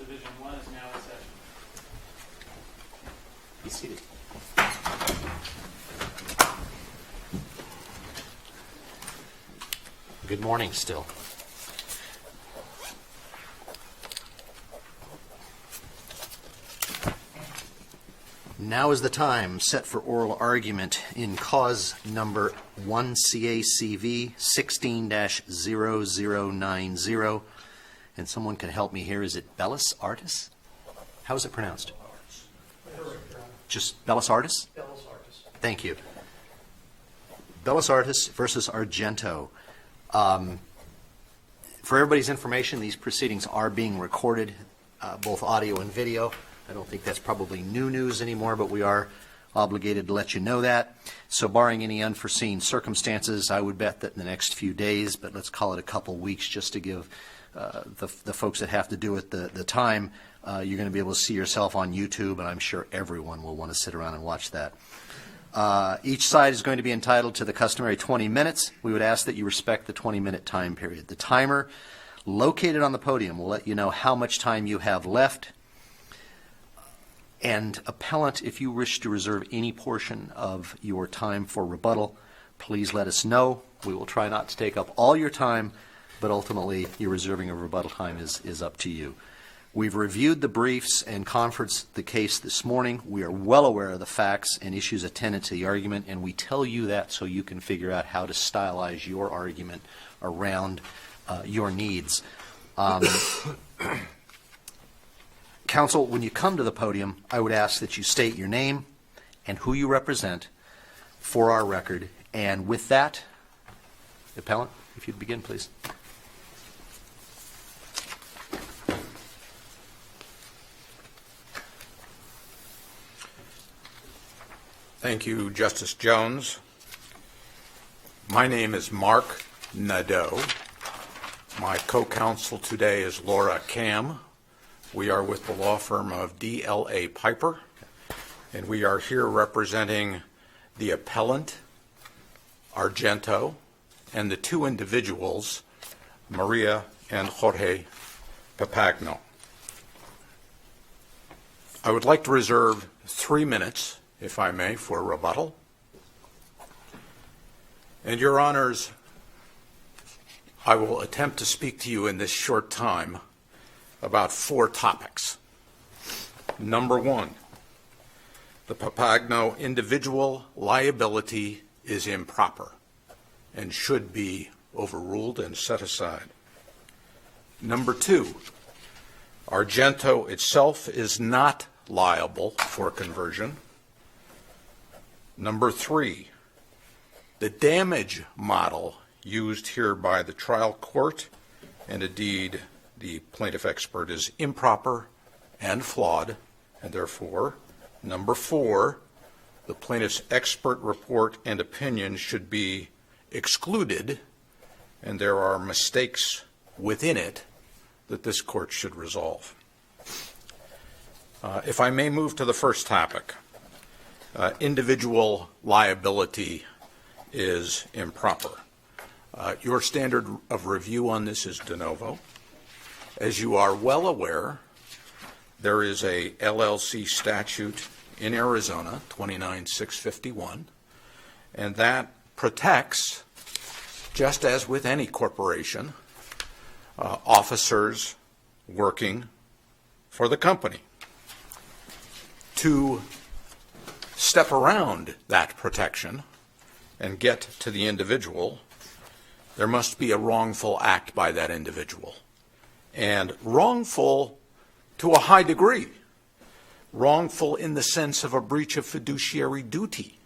Division 1 is now in session. Be seated. Good morning still. Now is the time set for oral argument in cause number 1CACV160090. And someone can help me here. Is it BELLAS ARTES? How is it pronounced? Just BELLAS ARTES? BELLAS ARTES. Thank you. BELLAS ARTES versus ARGENTO. For everybody's information, these proceedings are being recorded, both audio and video. I don't think that's probably new news anymore, but we are obligated to let you know that. So barring any unforeseen circumstances, I would bet that in the next few days, but let's call it a couple weeks just to give the folks that have to do it the time, you're going to be able to see yourself on YouTube, and I'm sure everyone will want to sit around and watch that. Each side is going to be entitled to the customary 20 minutes. We would ask that you respect the 20-minute time period. The timer located on the podium will let you know how much time you have left. And appellant, if you wish to reserve any portion of your time for rebuttal, please let us know. We will try not to take up all your time, but ultimately your reserving of rebuttal time is up to you. We've reviewed the briefs and conferenced the case this morning. We are well aware of the facts and issues attendant to the argument, and we tell you that so you can figure out how to stylize your argument around your needs. Counsel, when you come to the podium, I would ask that you state your name and who you represent for our record. And with that, appellant, if you'd begin, please. Thank you, Justice Jones. My name is Mark Nadeau. My co-counsel today is Laura Cam. We are with the law firm of DLA Piper, and we are here representing the appellant, Argento, and the two individuals, Maria and Jorge Papagno. I would like to reserve 3 minutes, if I may, for rebuttal. And Your Honors, I will attempt to speak to you in this short time about 4 topics. Number 1, the Papagno individual liability is improper and should be overruled and set aside. Number 2, Argento itself is not liable for conversion. Number 3, the damage model used here by the trial court, and indeed the plaintiff expert, is improper and flawed, and therefore, number 4, the plaintiff's expert report and opinion should be excluded, and there are mistakes within it that this court should resolve. If I may move to the first topic, individual liability is improper. Your standard of review on this is de novo. As you are well aware, there is a LLC statute in Arizona, 29651, and that protects, just as with any corporation, officers working for the company. To step around that protection and get to the individual, there must be a wrongful act by that individual. And wrongful to a high degree. Wrongful in the sense of a breach of fiduciary duty.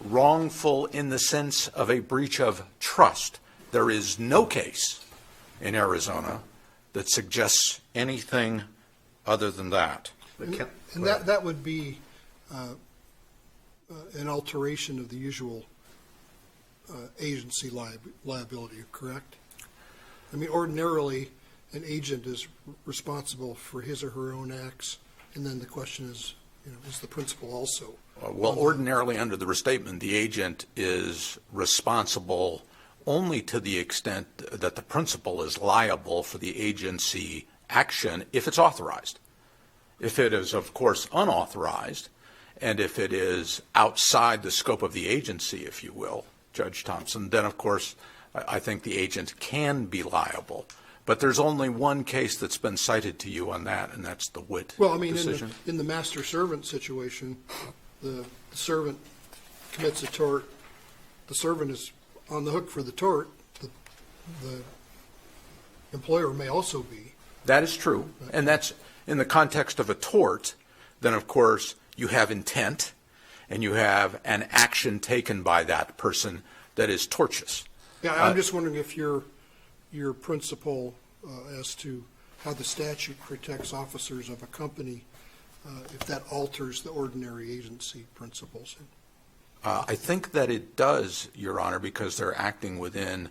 Wrongful in the sense of a breach of trust. There is no case in Arizona that suggests anything other than that. And that would be an alteration of the usual agency liability, correct? I mean, ordinarily, an agent is responsible for his or her own acts, and then the question is, is the principal also? Well, ordinarily under the restatement, the agent is responsible only to the extent that the principal is liable for the agency action if it's authorized. If it is, of course, unauthorized, and if it is outside the scope of the agency, if you will, Judge Thompson, then, of course, I think the agent can be liable. But there's only one case that's been cited to you on that, and that's the Witt Well, I mean, decision. in the master-servant situation, the servant commits a tort, the servant is on the hook for the tort, the employer may also be. That is true, and that's in the context of a tort. Then, of course, you have intent, and you have an action taken by that person that is tortious. Yeah, I'm just wondering if your principle as to how the statute protects officers of a company, if that alters the ordinary agency principles. I think that it does, Your Honor, because they're acting within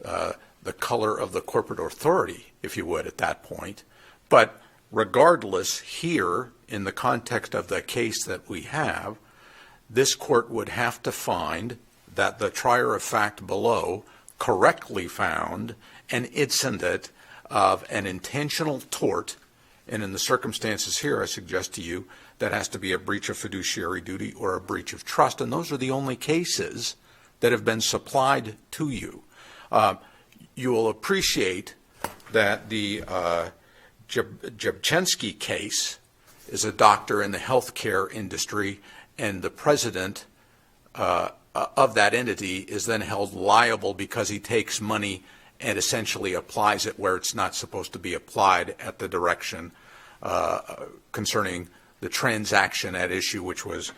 the color of the corporate authority, if you would, at that point. But regardless, here, in the context of the case that we have, this court would have to find that the trier of fact below correctly found an incident of an intentional tort, and in the circumstances here, I suggest to you, that has to be a breach of fiduciary duty or a breach of trust, and those are the only cases that have been supplied to you. You will appreciate that the Jabczynski case is a doctor in the healthcare industry, and the president of that entity is then held liable because he takes money and essentially applies it where it's not supposed to be applied at the direction concerning the transaction at issue, which was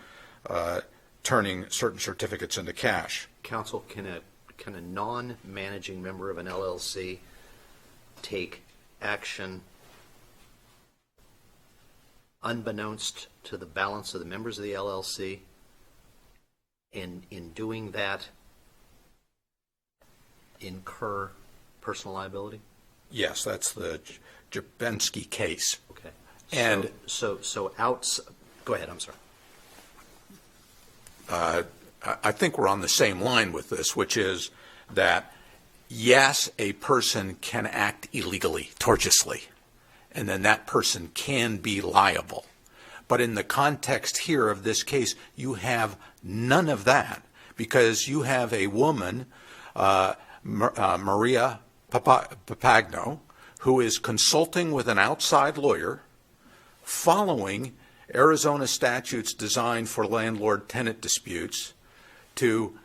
turning certain certificates into cash. Counsel, can a non-managing member of an LLC take action unbeknownst to the balance of the members of the LLC? In doing that, incur personal liability? Yes, that's the Jabczynski case. Okay. And so go ahead, I'm sorry. I think we're on the same line with this, which is that, yes, a person can act illegally, tortiously, and then that person can be liable. But in the context here of this case, you have none of that, because you have a woman, Maria Papagno, who is consulting with an outside lawyer following Arizona statutes designed for landlord-tenant disputes to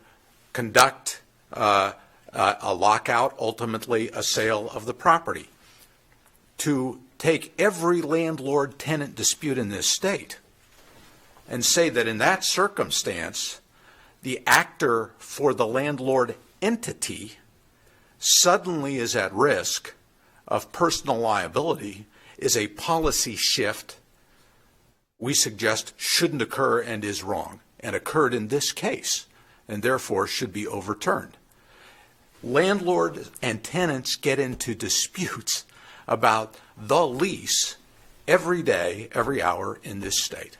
conduct a lockout, ultimately a sale of the property, to take every landlord-tenant dispute in this state and say that in that circumstance, the actor for the landlord entity suddenly is at risk of personal liability is a policy shift we suggest shouldn't occur and is wrong, and occurred in this case, and therefore should be overturned. Landlords and tenants get into disputes about the lease every day, every hour in this state.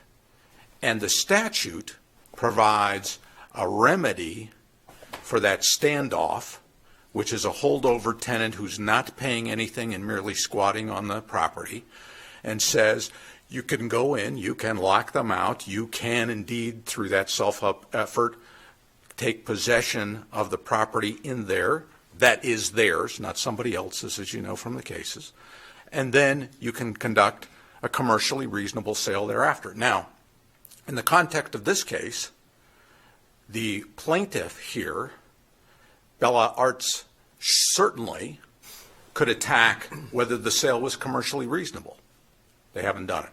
And the statute provides a remedy for that standoff, which is a holdover tenant who's not paying anything and merely squatting on the property, and says you can go in, you can lock them out, you can indeed, through that self-effort, take possession of the property in there that is theirs, not somebody else's, as you know from the cases, and then you can conduct a commercially reasonable sale thereafter. Now, in the context of this case, the plaintiff here, Bella Arts, certainly could attack whether the sale was commercially reasonable. They haven't done it.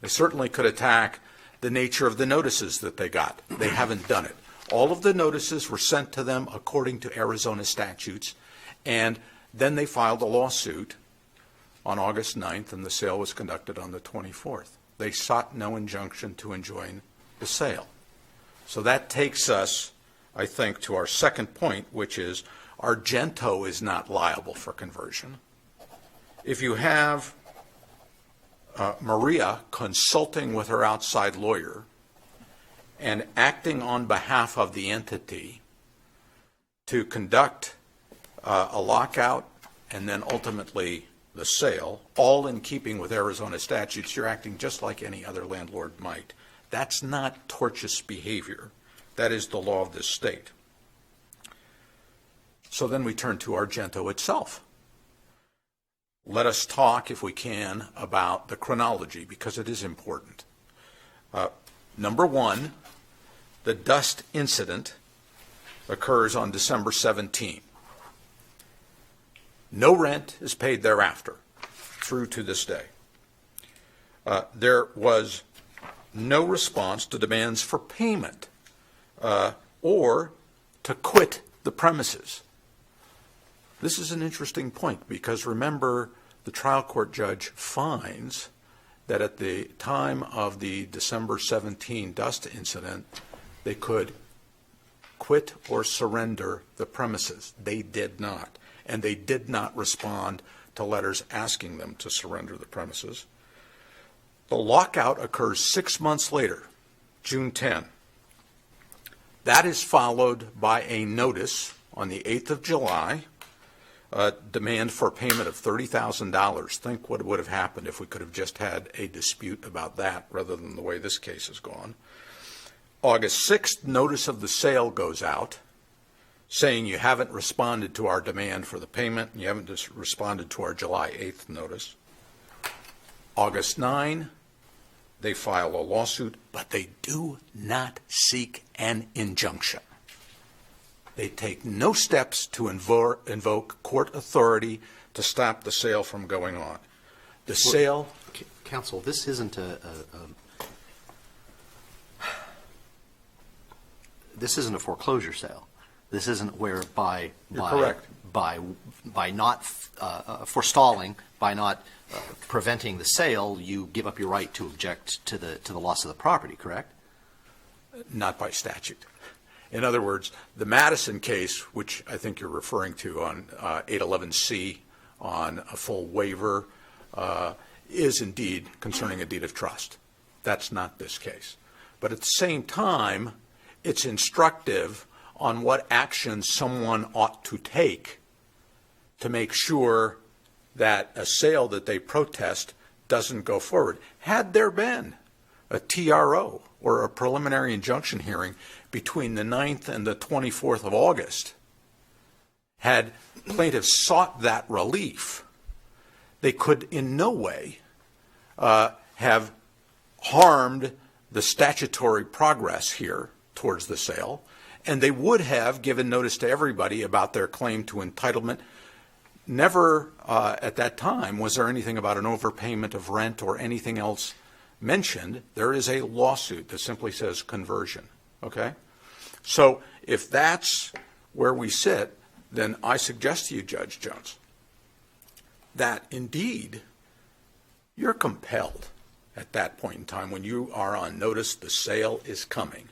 They certainly could attack the nature of the notices that they got. They haven't done it. All of the notices were sent to them according to Arizona statutes, and then they filed a lawsuit on August 9th, and the sale was conducted on the 24th. They sought no injunction to enjoin the sale. So that takes us, I think, to our second point, which is Argento is not liable for conversion. If you have Maria consulting with her outside lawyer and acting on behalf of the entity to conduct a lockout and then ultimately the sale, all in keeping with Arizona statutes, you're acting just like any other landlord might. That's not tortious behavior. That is the law of this state. So then we turn to Argento itself. Let us talk, if we can, about the chronology, because it is important. Number one, the dust incident occurs on December 17. No rent is paid thereafter, through to this day. There was no response to demands for payment or to quit the premises. This is an interesting point, because remember, the trial court judge finds that at the time of the December 17 dust incident, they could quit or surrender the premises. They did not. And they did not respond to letters asking them to surrender the premises. The lockout occurs 6 months later, June 10. That is followed by a notice on the 8th of July, a demand for a payment of $30,000. Think what would have happened if we could have just had a dispute about that rather than the way this case has gone. August 6th, notice of the sale goes out, saying you haven't responded to our demand for the payment, and you haven't responded to our July 8th notice. August 9, they file a lawsuit, but they do not seek an injunction. They take no steps to invoke court authority to stop the sale from going on. The sale... Counsel, this isn't this isn't a foreclosure sale. This isn't where by not forestalling, by not preventing the sale, you give up your right to object to the loss of the property, correct? Not by statute. In other words, the Madison case, which I think you're referring to on 811C, on a full waiver, is indeed concerning a deed of trust. That's not this case. But at the same time, it's instructive on what actions someone ought to take to make sure that a sale that they protest doesn't go forward. Had there been a TRO or a preliminary injunction hearing between the 9th and the 24th of August, had plaintiffs sought that relief, they could in no way have harmed the statutory progress here towards the sale, and they would have given notice to everybody about their claim to entitlement. Never at that time was there anything about an overpayment of rent or anything else mentioned. There is a lawsuit that simply says conversion, okay? So if that's where we sit, then I suggest to you, Judge Jones, that indeed you're compelled at that point in time, when you are on notice the sale is coming,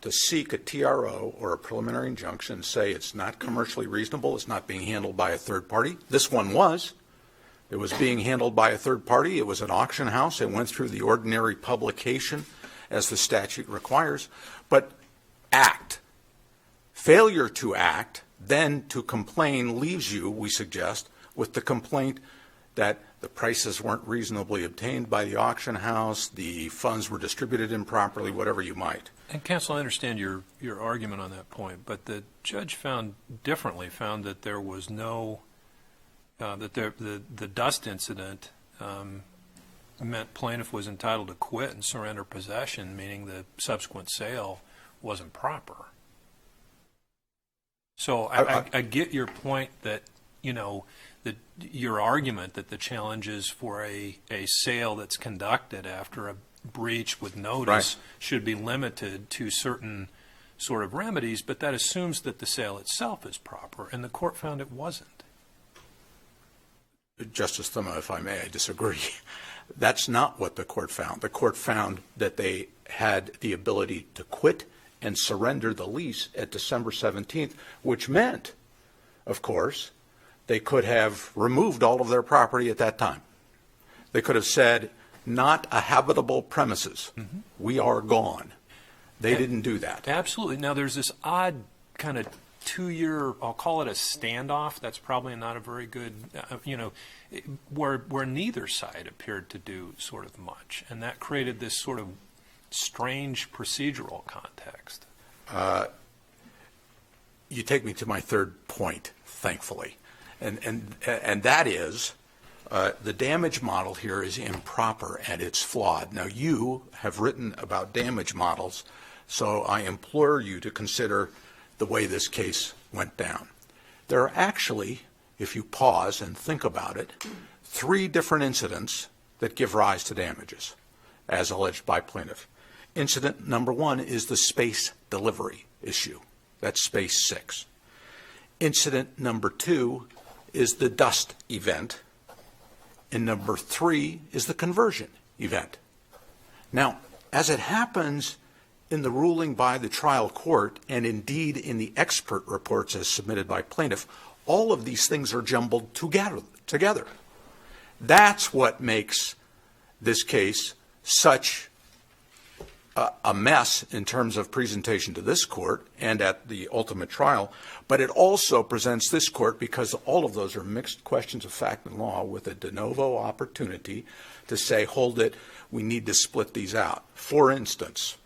to seek a TRO or a preliminary injunction, say it's not commercially reasonable, it's not being handled by a third party. This one was. It was being handled by a third party. It was an auction house. It went through the ordinary publication as the statute requires. But act. Failure to act, then to complain, leaves you, we suggest, with the complaint that the prices weren't reasonably obtained by the auction house, the funds were distributed improperly, whatever you might. And counsel, I understand your argument on that point, but the judge found that there was no, that the dust incident meant plaintiff was entitled to quit and surrender possession, meaning the subsequent sale wasn't proper. So I get your point that, you know, that your argument that the challenge is for a sale that's conducted after a breach with notice should be limited to certain sort of remedies, but that assumes that the sale itself is proper, and the court found it wasn't. Justice Thoma, if I may, I disagree. That's not what the court found. The court found that they had the ability to quit and surrender the lease at December 17th, which meant, of course, they could have removed all of their property at that time. They could have said, not a habitable premises. Mm-hmm. We are gone. They didn't do that. Absolutely. Now, there's this odd kind of 2-year, I'll call it a standoff. That's probably not a very good, where neither side appeared to do sort of much. And that created this sort of strange procedural context. You take me to my third point, thankfully. And that is, the damage model here is improper and it's flawed. Now, you have written about damage models, so I implore you to consider the way this case went down. There are actually, if you pause and think about it, 3 different incidents that give rise to damages, as alleged by plaintiff. Incident number 1 is the space delivery issue. That's space 6. Incident number 2 is the dust event. And number 3 is the conversion event. Now, as it happens in the ruling by the trial court, and indeed in the expert reports as submitted by plaintiff, all of these things are jumbled together. That's what makes this case such a mess in terms of presentation to this court and at the ultimate trial, but it also presents this court, because all of those are mixed questions of fact and law, with a de novo opportunity to say, hold it, we need to split these out. For instance,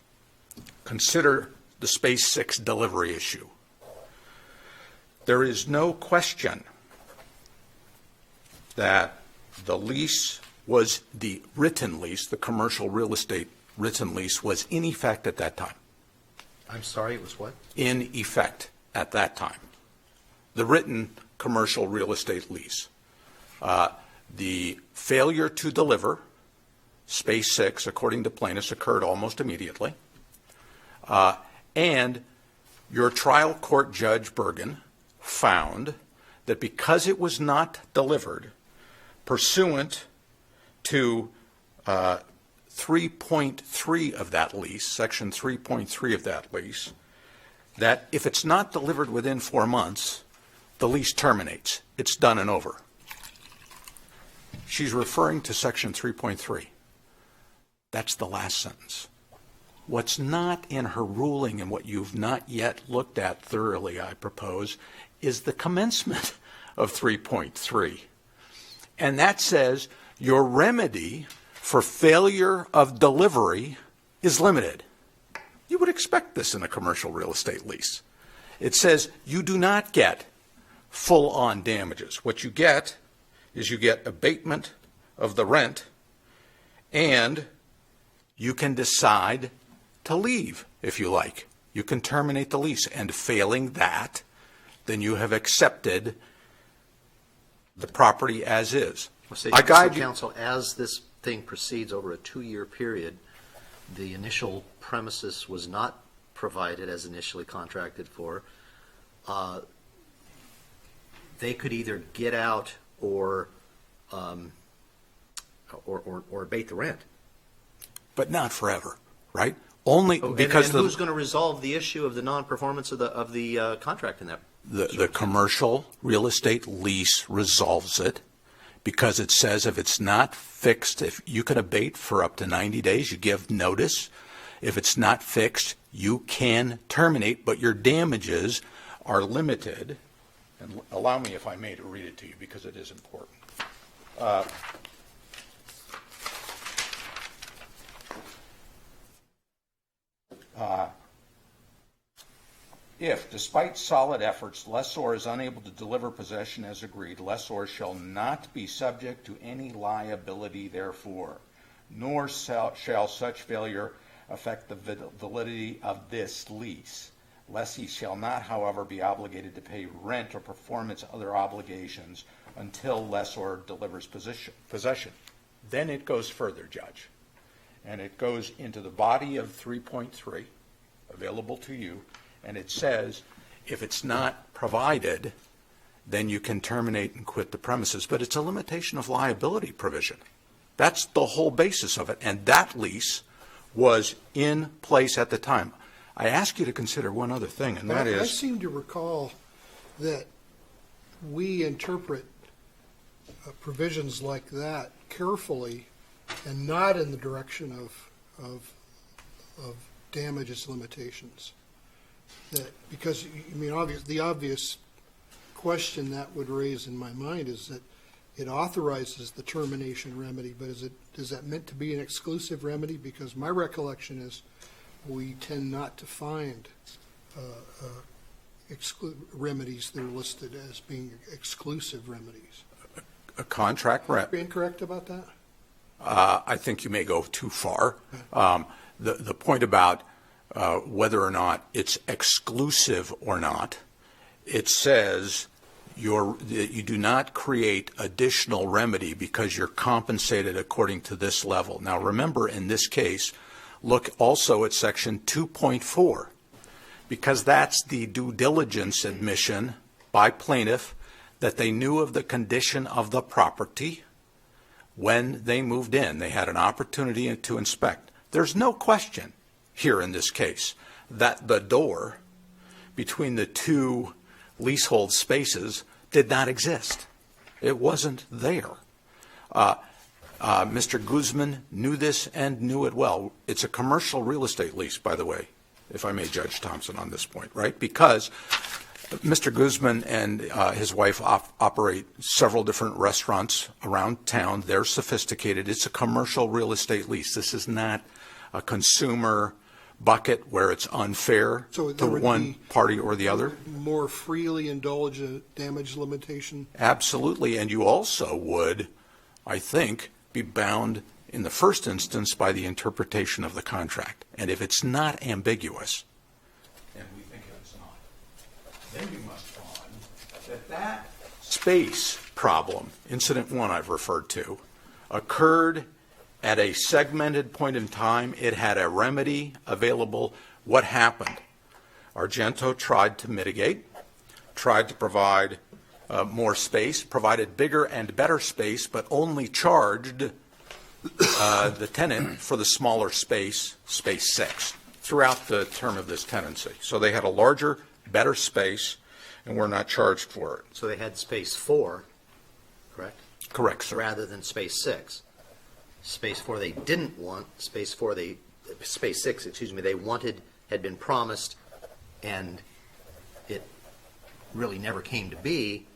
consider the space 6 delivery issue. There is no question that the lease was the written lease, the commercial real estate written lease was in effect at that time. I'm sorry, it was what? In effect at that time. The written commercial real estate lease. The failure to deliver, space 6, according to plaintiffs, occurred almost immediately. And your trial court judge, Bergen, found that because it was not delivered pursuant to 3.3 of that lease, section 3.3 of that lease, that if it's not delivered within 4 months, the lease terminates. It's done and over. She's referring to section 3.3. That's the last sentence. What's not in her ruling, and what you've not yet looked at thoroughly, I propose, is the commencement of 3.3. And that says your remedy for failure of delivery is limited. You would expect this in a commercial real estate lease. It says you do not get full-on damages. What you get is you get abatement of the rent, and you can decide to leave if you like. You can terminate the lease, and failing that, then you have accepted the property as is. I guide you, counsel, as this thing proceeds over a 2-year period, the initial premises was not provided as initially contracted for. They could either get out or abate the rent, but not forever, right? Only because and who's going to resolve the issue of the non-performance of the contract in that? The commercial real estate lease resolves it, because it says if it's not fixed, if you can abate for up to 90 days, you give notice. If it's not fixed, you can terminate, but your damages are limited. And allow me, if I may, to read it to you, because it is important. If, despite solid efforts, lessor is unable to deliver possession as agreed, lessor shall not be subject to any liability therefore, nor shall such failure affect the validity of this lease. Lessee shall not, however, be obligated to pay rent or perform its other obligations until lessor delivers possession. Then it goes further, Judge, and it goes into the body of 3.3, available to you, and it says if it's not provided, then you can terminate and quit the premises. But it's a limitation of liability provision. That's the whole basis of it, and that lease was in place at the time. I ask you to consider one other thing, and that is... I seem to recall that we interpret provisions like that carefully and not in the direction of damages limitations. That, because, I mean, the obvious question that would raise in my mind is that it authorizes the termination remedy, but is that meant to be an exclusive remedy? Because my recollection is we tend not to find remedies that are listed as being exclusive remedies. A contract Are you incorrect about that? I think you may go too far. The point about whether or not it's exclusive or not, it says you do not create additional remedy because you're compensated according to this level. Now remember, in this case, look also at section 2.4, because that's the due diligence admission by plaintiff that they knew of the condition of the property when they moved in. They had an opportunity to inspect. There's no question here in this case that the door between the two leasehold spaces did not exist. It wasn't there. Mr. Guzman knew this and knew it well. It's a commercial real estate lease, by the way, if I may judge Thompson on this point, right? Because Mr. Guzman and his wife operate several different restaurants around town. They're sophisticated. It's a commercial real estate lease. This is not a consumer bucket where it's unfair to one party or the other. More freely indulge a damage limitation? Absolutely. And you also would, I think, be bound in the first instance by the interpretation of the contract. And if it's not ambiguous, and we think it's not, then you must find that space problem, incident one I've referred to, occurred at a segmented point in time. It had a remedy available. What happened? Argento tried to mitigate, tried to provide more space, provided bigger and better space, but only charged the tenant for the smaller space, space 6, throughout the term of this tenancy. So they had a larger, better space, and were not charged for it. So they had space 4, correct? Correct, sir. Rather than space 6. Space 4 they didn't want, space 6, excuse me, they wanted, had been promised, and it really never came to be.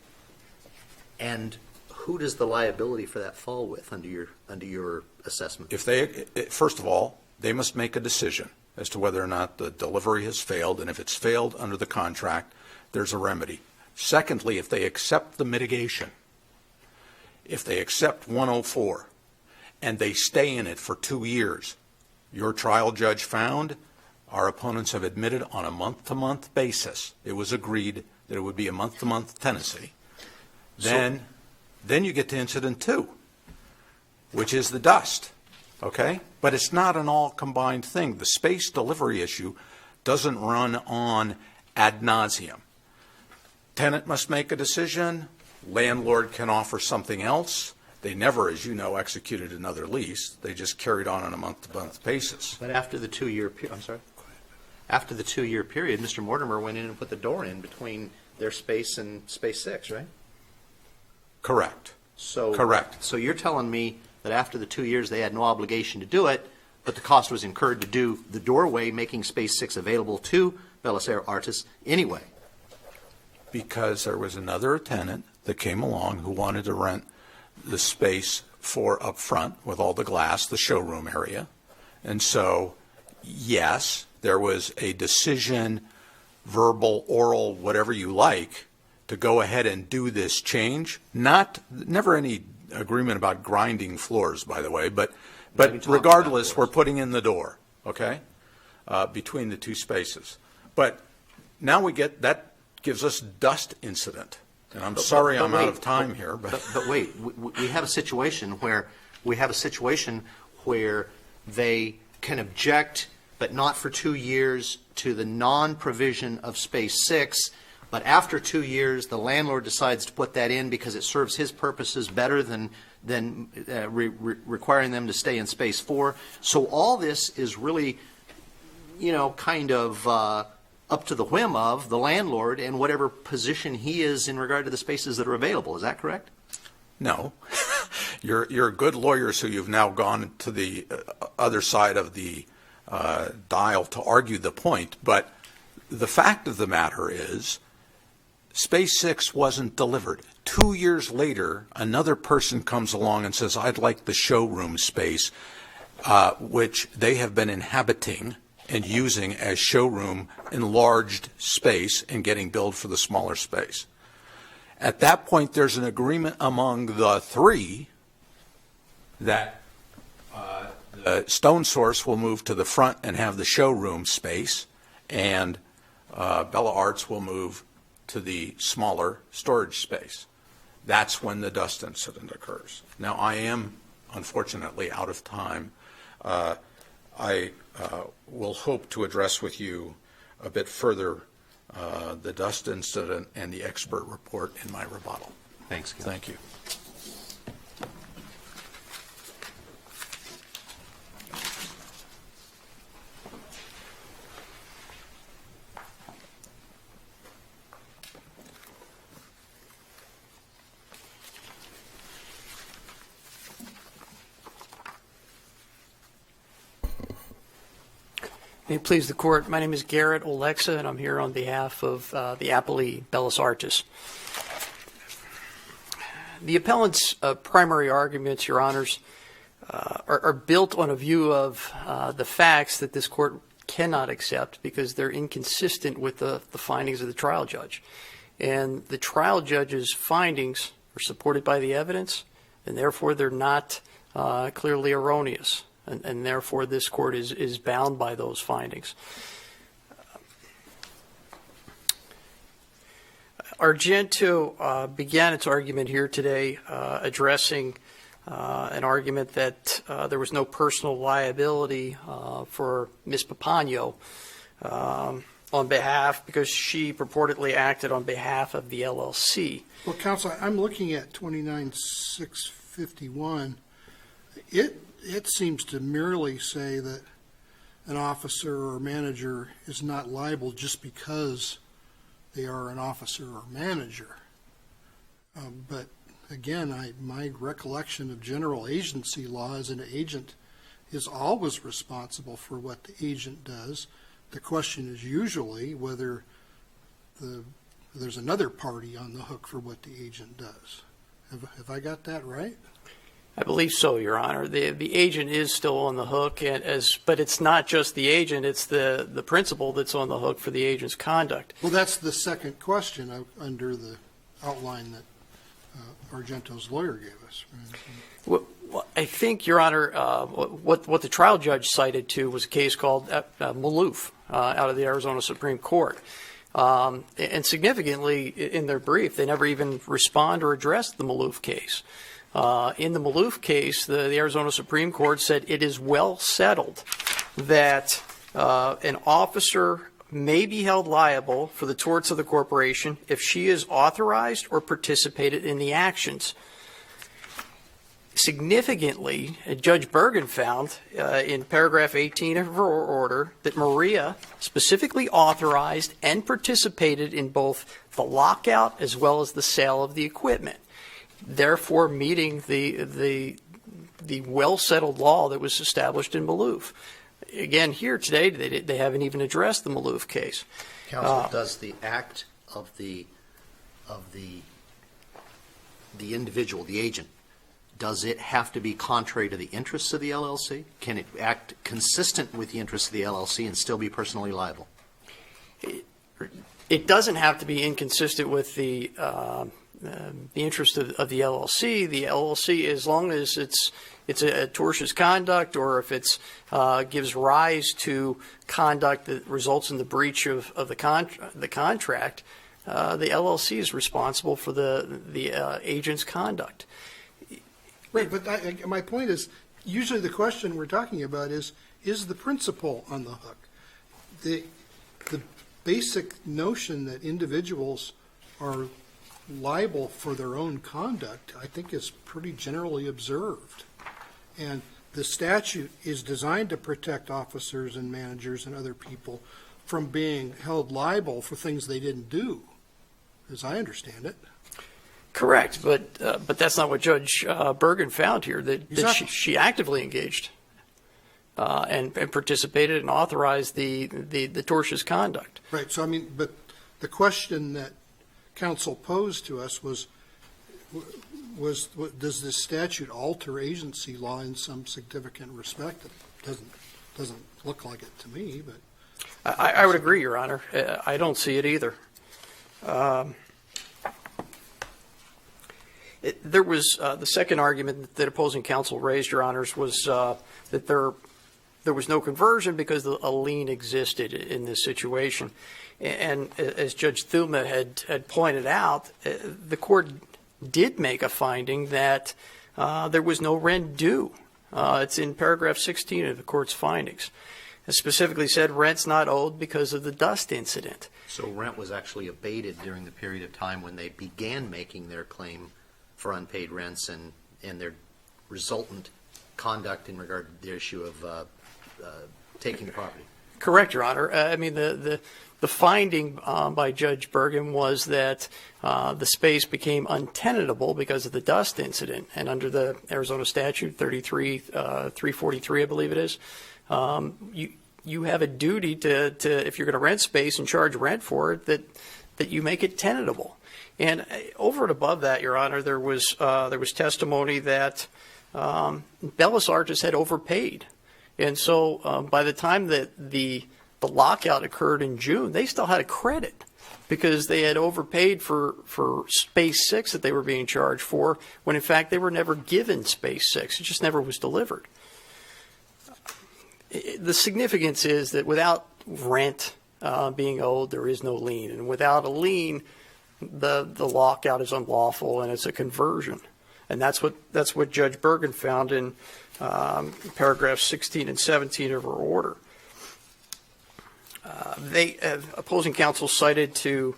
And who does the liability for that fall with under your assessment? If they, first of all, they must make a decision as to whether or not the delivery has failed, and if it's failed under the contract, there's a remedy. Secondly, if they accept the mitigation, if they accept 104, and they stay in it for 2 years, your trial judge found, our opponents have admitted, on a month-to-month basis, it was agreed that it would be a month-to-month tenancy. Then you get to incident 2, which is the dust, okay? But it's not an all-combined thing. The space delivery issue doesn't run on ad nauseum. Tenant must make a decision. Landlord can offer something else. They never, as you know, executed another lease. They just carried on a month-to-month basis. But after the 2-year period, I'm sorry? After the 2-year period, Mr. Mortimer went in and put the door in between their space and space 6, right? Correct. Correct. So you're telling me that after the 2 years they had no obligation to do it, but the cost was incurred to do the doorway, making space 6 available to BELLAS ARTES anyway? Because there was another tenant that came along who wanted to rent the space for up front with all the glass, the showroom area. And so, yes, there was a decision, verbal, oral, whatever you like, to go ahead and do this change. Never any agreement about grinding floors, by the way, but regardless, we're putting in the door, okay, between the two spaces. But now that gives us dust incident. And I'm sorry I'm out of time here. But wait, we have a situation where they can object, but not for 2 years, to the non-provision of space 6. But after 2 years, the landlord decides to put that in because it serves his purposes better than requiring them to stay in space 4. So all this is really, kind of up to the whim of the landlord and whatever position he is in regard to the spaces that are available. Is that correct? No. You're good lawyers who you've now gone to the other side of the dial to argue the point, but the fact of the matter is, Space 6 wasn't delivered. 2 years later, another person comes along and says, I'd like the showroom space, which they have been inhabiting and using as showroom enlarged space and getting billed for the smaller space. At that point, there's an agreement among the three that the Stone Source will move to the front and have the showroom space, and Bella Arts will move to the smaller storage space. That's when the dust incident occurs. Now, I am, unfortunately, out of time. I will hope to address with you a bit further the dust incident and the expert report in my rebuttal. Thanks, Ken. Thank you. May it please the Court, my name is Garrett Olexa, and I'm here on behalf of the appellee, BELLAS ARTES. The appellant's primary arguments, Your Honors, are built on a view of the facts that this Court cannot accept because they're inconsistent with the findings of the trial judge. And the trial judge's findings are supported by the evidence, and therefore they're not clearly erroneous. And therefore, this Court is bound by those findings. ARGENTO began its argument here today addressing an argument that there was no personal liability for Ms. Papagno on behalf, because she purportedly acted on behalf of the LLC. Well, Counsel, I'm looking at 29-651. It seems to merely say that an officer or manager is not liable just because they are an officer or manager. But again, my recollection of general agency law is an agent is always responsible for what the agent does. The question is usually whether there's another party on the hook for what the agent does. Have I got that right? I believe so, Your Honor. The agent is still on the hook, but it's not just the agent, it's the principal that's on the hook for the agent's conduct. Well, that's the second question under the outline that Argento's lawyer gave us. Well, I think, Your Honor, what the trial judge cited to was a case called Maloof out of the Arizona Supreme Court. And significantly, in their brief, they never even respond or address the Maloof case. In the Maloof case, the Arizona Supreme Court said it is well settled that an officer may be held liable for the torts of the corporation if she is authorized or participated in the actions. Significantly, Judge Bergen found in paragraph 18 of her order that Maria specifically authorized and participated in both the lockout as well as the sale of the equipment, therefore meeting the well-settled law that was established in Maloof. Again, here today, they haven't even addressed the Maloof case. Counsel, does the act of the individual, the agent, does it have to be contrary to the interests of the LLC? Can it act consistent with the interests of the LLC and still be personally liable? It doesn't have to be inconsistent with the interest of the LLC. The LLC, as long as it's a tortious conduct, or if it gives rise to conduct that results in the breach of the contract, the LLC is responsible for the agent's conduct. Right, but my point is, usually the question we're talking about is the principal on the hook? The basic notion that individuals are liable for their own conduct, I think, is pretty generally observed. And the statute is designed to protect officers and managers and other people from being held liable for things they didn't do, as I understand it. Correct, but that's not what Judge Bergen found here, that Exactly. she actively engaged. and participated and authorized the tortious conduct. Right, so I mean, but the question that counsel posed to us was does this statute alter agency law in some significant respect? It doesn't look like it to me, but. I would agree, Your Honor. I don't see it either. There was the second argument that opposing counsel raised, Your Honors, was that there was no conversion because a lien existed in this situation. And as Judge Thuma had pointed out, the court did make a finding that there was no rent due. It's in paragraph 16 of the court's findings. It specifically said rent's not owed because of the dust incident. So rent was actually abated during the period of time when they began making their claim for unpaid rents and their resultant conduct in regard to the issue of taking the property. Correct, Your Honor. I mean, the finding by Judge Bergen was that the space became untenable because of the dust incident. And under the Arizona statute 343, I believe it is, you have a duty to if you're going to rent space and charge rent for it, that you make it tenable. And over and above that, Your Honor, there was testimony that BELLAS ARTES had overpaid. And so by the time that the lockout occurred in June, they still had a credit because they had overpaid for Space 6 that they were being charged for, when in fact they were never given Space 6. It just never was delivered. The significance is that without rent being owed, there is no lien. And without a lien, the lockout is unlawful and it's a conversion. And that's what Judge Bergen found in paragraphs 16 and 17 of her order. Opposing counsel cited to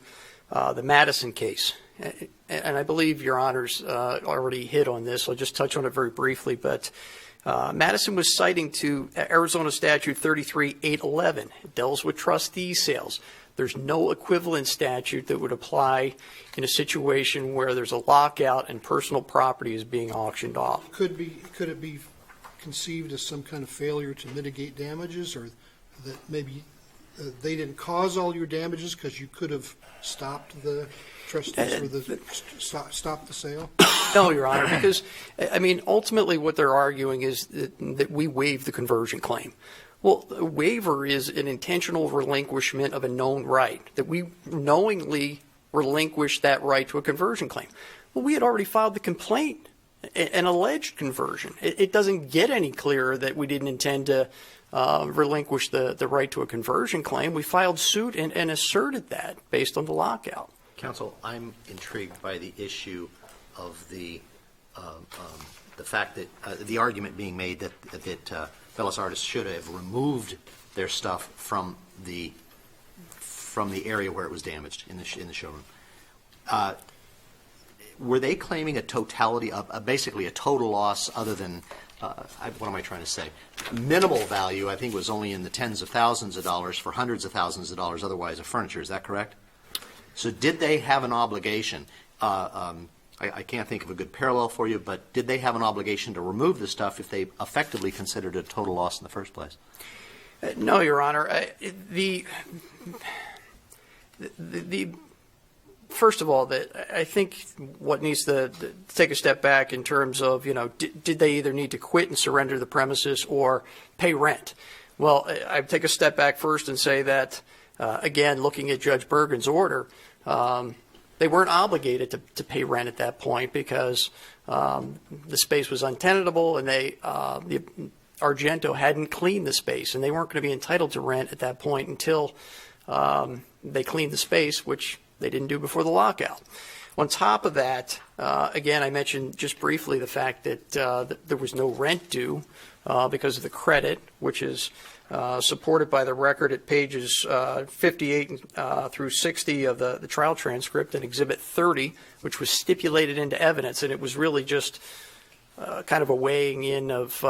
the Madison case, and I believe Your Honors already hit on this. I'll just touch on it very briefly. But Madison was citing to Arizona statute 33811. It deals with trustee sales. There's no equivalent statute that would apply in a situation where there's a lockout and personal property is being auctioned off. Could it be conceived as some kind of failure to mitigate damages, or that maybe they didn't cause all your damages because you could have stopped the trustees or stopped the sale? No, Your Honor, because I mean ultimately what they're arguing is that we waive the conversion claim. Well, a waiver is an intentional relinquishment of a known right, that we knowingly relinquish that right to a conversion claim. Well, we had already filed the complaint, an alleged conversion. It doesn't get any clearer that we didn't intend to relinquish the right to a conversion claim. We filed suit and asserted that based on the lockout. Counsel, I'm intrigued by the issue of the fact that the argument being made that BELLAS ARTES should have removed their stuff from the area where it was damaged in the showroom. Were they claiming a totality of basically a total loss other than what am I trying to say? Minimal value, I think, was only in the tens of thousands of dollars for hundreds of thousands of dollars otherwise of furniture. Is that correct? So did they have an obligation? I can't think of a good parallel for you, but did they have an obligation to remove the stuff if they effectively considered it a total loss in the first place? No, Your Honor. First of all, I think what needs to take a step back in terms of, did they either need to quit and surrender the premises or pay rent? Well, I take a step back first and say that, again, looking at Judge Bergen's order, they weren't obligated to pay rent at that point because the space was untenable and the Argento hadn't cleaned the space, and they weren't going to be entitled to rent at that point until they cleaned the space, which they didn't do before the lockout. On top of that, again, I mentioned just briefly the fact that there was no rent due because of the credit, which is supported by the record at pages 58 through 60 of the trial transcript and Exhibit 30, which was stipulated into evidence, and it was really just kind of a weighing in of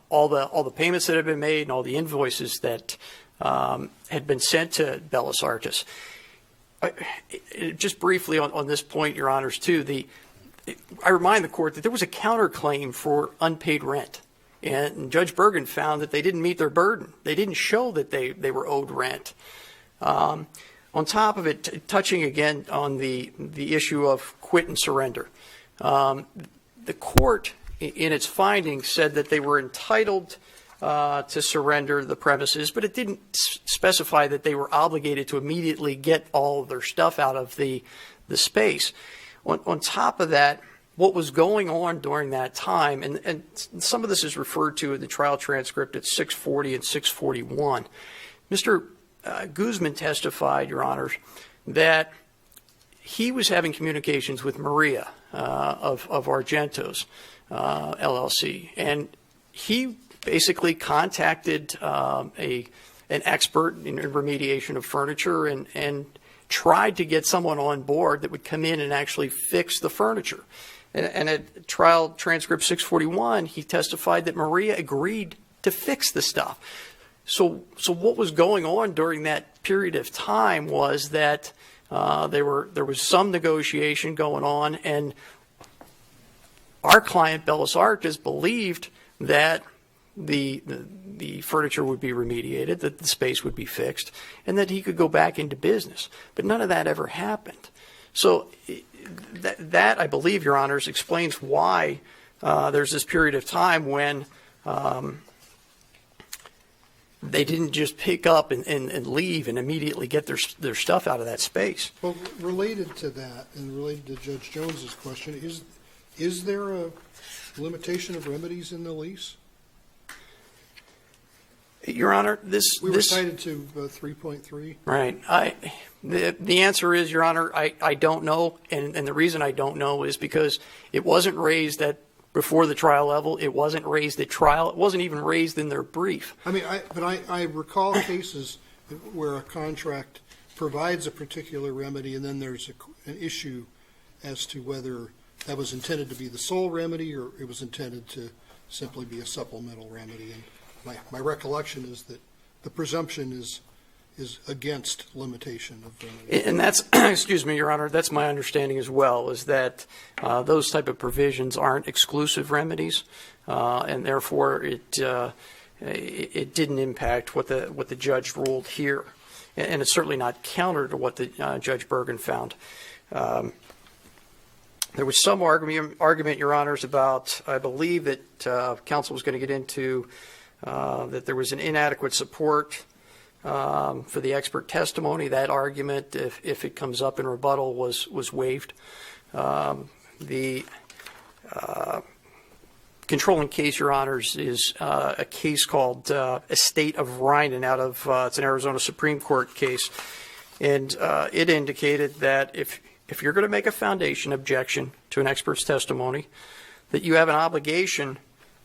all the payments that had been made and all the invoices that had been sent to BELLAS ARTES. Just briefly on this point, Your Honors, too, I remind the court that there was a counterclaim for unpaid rent. And Judge Bergen found that they didn't meet their burden. They didn't show that they were owed rent. On top of it, touching again on the issue of quit and surrender, the court, in its findings, said that they were entitled to surrender the premises, but it didn't specify that they were obligated to immediately get all of their stuff out of the space. On top of that, what was going on during that time, and some of this is referred to in the trial transcript at 640 and 641, Mr. Guzman testified, Your Honors, that he was having communications with Maria of Argento's LLC, and he basically contacted an expert in remediation of furniture and tried to get someone on board that would come in and actually fix the furniture. And at trial transcript 641, he testified that Maria agreed to fix the stuff. So what was going on during that period of time was that there was some negotiation going on, and our client, BELLAS ARTES, believed that the furniture would be remediated, that the space would be fixed, and that he could go back into business. But none of that ever happened. So that I believe, Your Honors, explains why there's this period of time when they didn't just pick up and leave and immediately get their stuff out of that space. Well, related to that and related to Judge Jones's question, is there a limitation of remedies in the lease? Your Honor, We were cited to 3.3. Right. The answer is, Your Honor, I don't know, and the reason I don't know is because it wasn't raised before the trial level. It wasn't raised at trial. It wasn't even raised in their brief. I mean, I recall cases where a contract provides a particular remedy, and then there's an issue as to whether that was intended to be the sole remedy or it was intended to simply be a supplemental remedy. And my recollection is that the presumption is against limitation of remedy. And that's, excuse me, Your Honor, that's my understanding as well, is that those type of provisions aren't exclusive remedies, and therefore it didn't impact what the judge ruled here, and it's certainly not counter to what the Judge Bergen found. There was some argument, Your Honors, about, I believe that counsel was going to get into that there was an inadequate support for the expert testimony. That argument, if it comes up in rebuttal, was waived. The controlling case, Your Honors, is a case called Estate of Rynan out of, it's an Arizona Supreme Court case. And it indicated that if you're going to make a foundation objection to an expert's testimony, that you have an obligation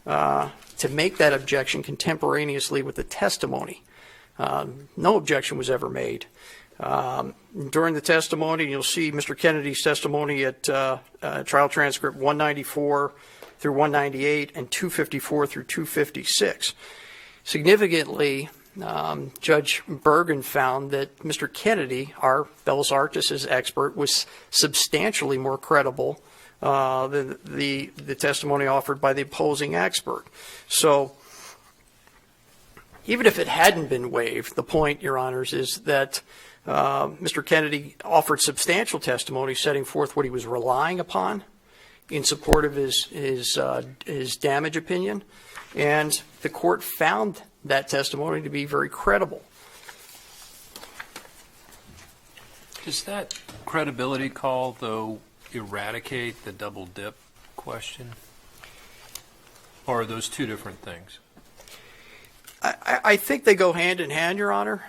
to make that objection contemporaneously with the testimony. No objection was ever made. During the testimony, you'll see Mr. Kennedy's testimony at trial transcript 194 through 198 and 254 through 256. Significantly, Judge Bergen found that Mr. Kennedy, our BELLAS ARTES expert, was substantially more credible than the testimony offered by the opposing expert. So even if it hadn't been waived, the point, Your Honors, is that Mr. Kennedy offered substantial testimony setting forth what he was relying upon in support of his damage opinion, and the court found that testimony to be very credible. Does that credibility call, though, eradicate the double dip question? Or are those two different things? I think they go hand in hand, Your Honor,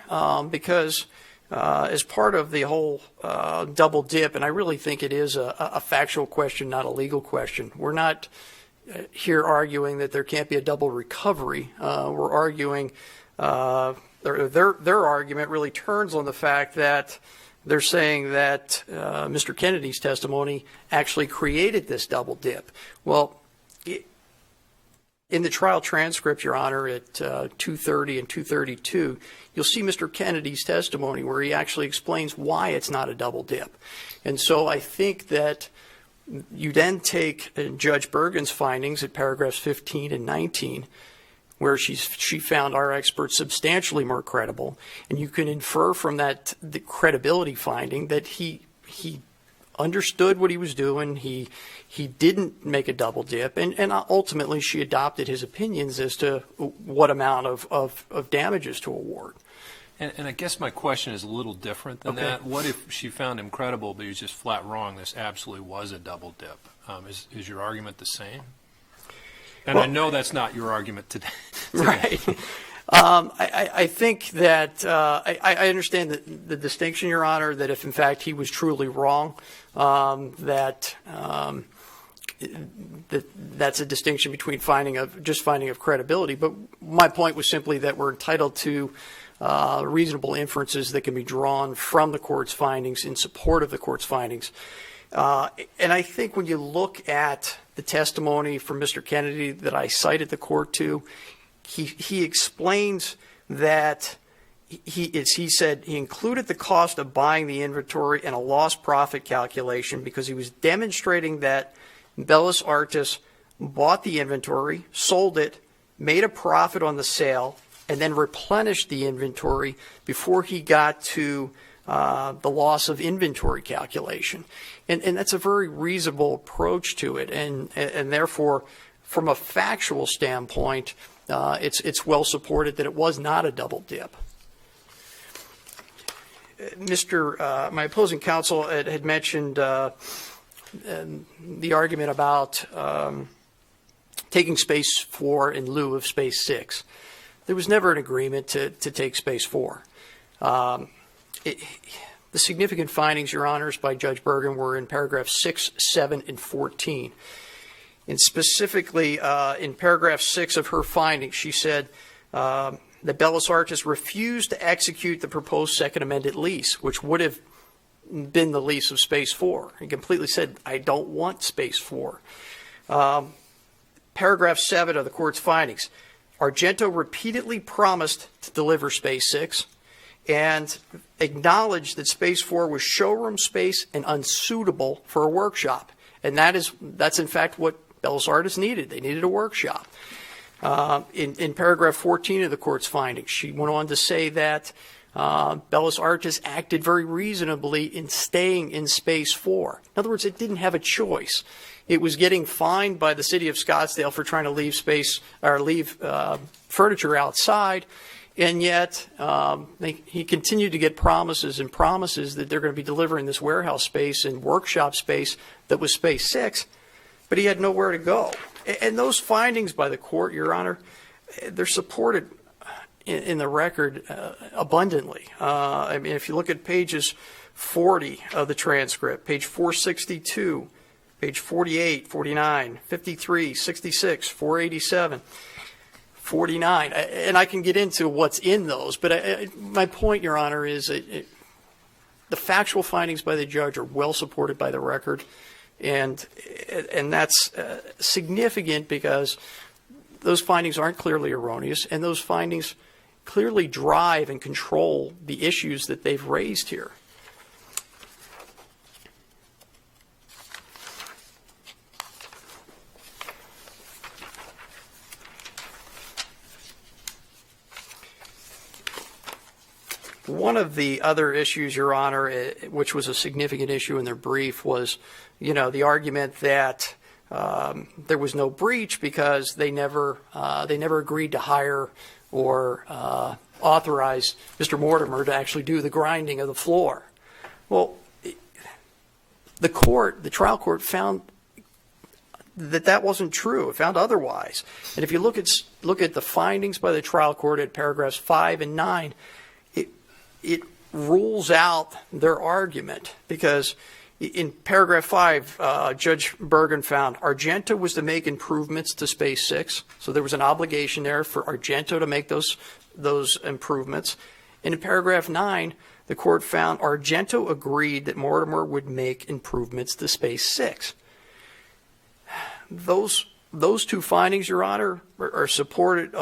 because as part of the whole double dip, and I really think it is a factual question, not a legal question. We're not here arguing that there can't be a double recovery. We're arguing, their argument really turns on the fact that they're saying that Mr. Kennedy's testimony actually created this double dip. Well, in the trial transcript, Your Honor, at 230 and 232, you'll see Mr. Kennedy's testimony where he actually explains why it's not a double dip. And so I think that You then take Judge Bergen's findings at paragraphs 15 and 19, where she found our experts substantially more credible, and you can infer from that the credibility finding that he understood what he was doing. He didn't make a double dip, and ultimately she adopted his opinions as to what amount of damages to award. And I guess my question is a little different than that. What if she found him credible, but he was just flat wrong? This absolutely was a double dip. Is your argument the same? And I know that's not your argument today. Right. I think that I understand the distinction, Your Honor, that if in fact he was truly wrong, that's a distinction between finding of credibility. But my point was simply that we're entitled to reasonable inferences that can be drawn from the court's findings in support of the court's findings. And I think when you look at the testimony from Mr. Kennedy that I cited the court to, he explains that he said he included the cost of buying the inventory in a lost profit calculation because he was demonstrating that Bellas ARTES bought the inventory, sold it, made a profit on the sale, and then replenished the inventory before he got to the loss of inventory calculation. And that's a very reasonable approach to it. And therefore, from a factual standpoint, it's well supported that it was not a double dip. My opposing counsel had mentioned the argument about taking space 4 in lieu of space 6. There was never an agreement to take space 4. The significant findings, Your Honors, by Judge Bergen were in paragraphs 6, 7, and 14. And specifically, in paragraph 6 of her findings, she said that Bellas ARTES refused to execute the proposed second amended lease, which would have been the lease of space 4. He completely said, I don't want space 4. Paragraph 7 of the court's findings, Argento repeatedly promised to deliver space 6 and acknowledged that space 4 was showroom space and unsuitable for a workshop. And that's in fact what Bellas ARTES needed. They needed a workshop. In paragraph 14 of the court's findings, she went on to say that Bellas ARTES acted very reasonably in staying in space 4. In other words, it didn't have a choice. It was getting fined by the city of Scottsdale for trying to leave furniture outside, and yet he continued to get promises that they're going to be delivering this warehouse space and workshop space that was space 6, but he had nowhere to go. And those findings by the court, Your Honor, they're supported in the record abundantly. I mean, if you look at pages 40 of the transcript, page 462, page 48, 49, 53, 66, 487, 49, and I can get into what's in those, but my point, Your Honor, is the factual findings by the judge are well supported by the record, and that's significant because those findings aren't clearly erroneous, and those findings clearly drive and control the issues that they've raised here. One of the other issues, Your Honor, which was a significant issue in their brief, was, the argument that there was no breach because they never agreed to hire or authorize Mr. Mortimer to actually do the grinding of the floor. Well, the trial court found that wasn't true. It found otherwise. And if you look at the findings by the trial court at paragraphs 5 and 9, it rules out their argument because in paragraph 5, Judge Bergen found Argento was to make improvements to space 6, so there was an obligation there for Argento to make those improvements. And in paragraph 9, the court found Argento agreed that Mortimer would make improvements to space 6. Those Those two findings, Your Honor, are supported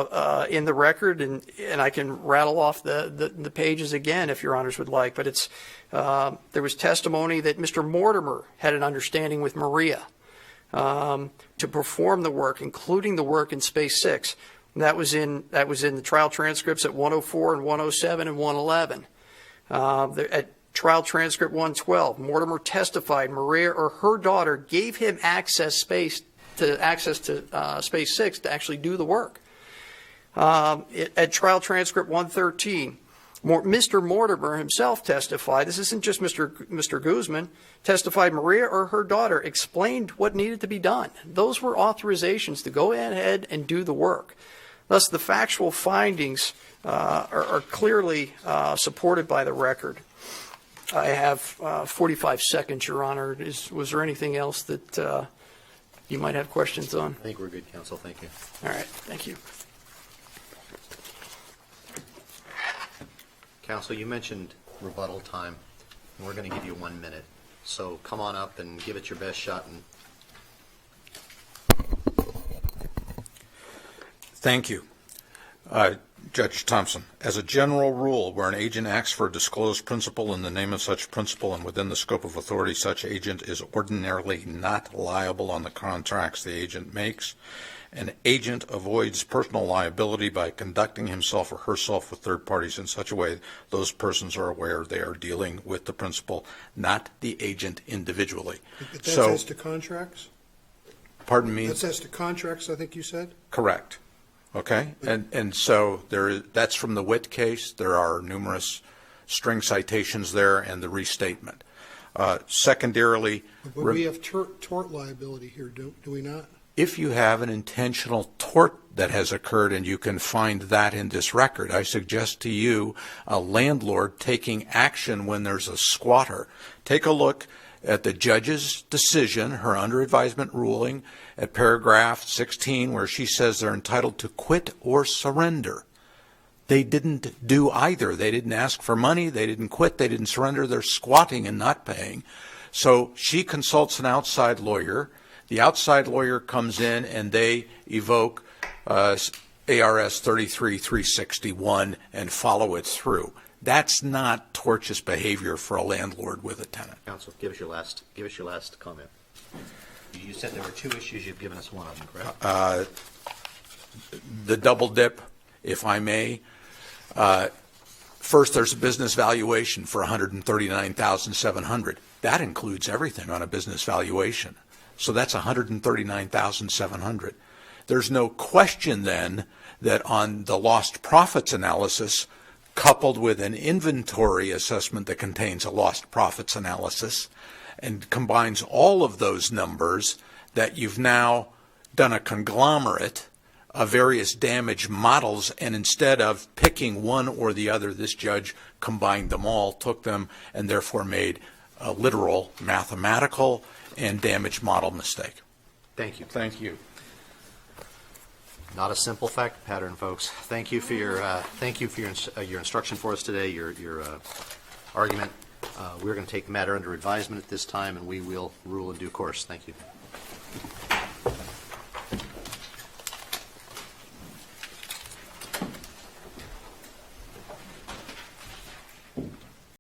in the record, and I can rattle off the pages again if Your Honors would like. But it's there was testimony that Mr. Mortimer had an understanding with Maria to perform the work, including the work in Space 6. And that was in the trial transcripts at 104 and 107 and 111. At trial transcript 112, Mortimer testified Maria or her daughter gave him access to Space 6 to actually do the work. At trial transcript 113, Mr. Mortimer himself testified, this isn't just Mr. Guzman, testified Maria or her daughter explained what needed to be done. Those were authorizations to go ahead and do the work. Thus, the factual findings are clearly supported by the record. I have 45 seconds, Your Honor. Was there anything else that you might have questions on? I think we're good, counsel. Thank you. All right. Thank you. Counsel, you mentioned rebuttal time, and we're going to give you 1 minute. So come on up and give it your best shot. And Thank you. Judge Thompson, as a general rule, where an agent acts for a disclosed principal in the name of such principal and within the scope of authority, such agent is ordinarily not liable on the contracts the agent makes. An agent avoids personal liability by conducting himself or herself with third parties in such a way those persons are aware they are dealing with the principal, not the agent individually. That's as to contracts? Pardon me? That's as to contracts, I think you said? Correct. Okay, and so that's from the Witt case. There are numerous string citations there and the restatement. Secondarily, But we have tort liability here, do we not? if you have an intentional tort that has occurred and you can find that in this record, I suggest to you a landlord taking action when there's a squatter. Take a look at the judge's decision, her under advisement ruling, at paragraph 16, where she says they're entitled to quit or surrender. They didn't do either. They didn't ask for money. They didn't quit. They didn't surrender. They're squatting and not paying. So she consults an outside lawyer. The outside lawyer comes in and they evoke ARS 33-361 and follow it through. That's not tortious behavior for a landlord with a tenant. Counsel, give us your last comment. You said there were two issues. You've given us one of them, correct? The double dip, if I may. First, there's a business valuation for $139,700. That includes everything on a business valuation. So that's $139,700. There's no question then that on the lost profits analysis, coupled with an inventory assessment that contains a lost profits analysis and combines all of those numbers, that you've now done a conglomerate of various damage models, and instead of picking one or the other, this judge combined them all, took them, and therefore made a literal mathematical and damage model mistake. Thank you. Thank you. Not a simple fact pattern, folks. Thank you for your instruction for us today, your argument. We're going to take the matter under advisement at this time, and we will rule in due course. Thank you.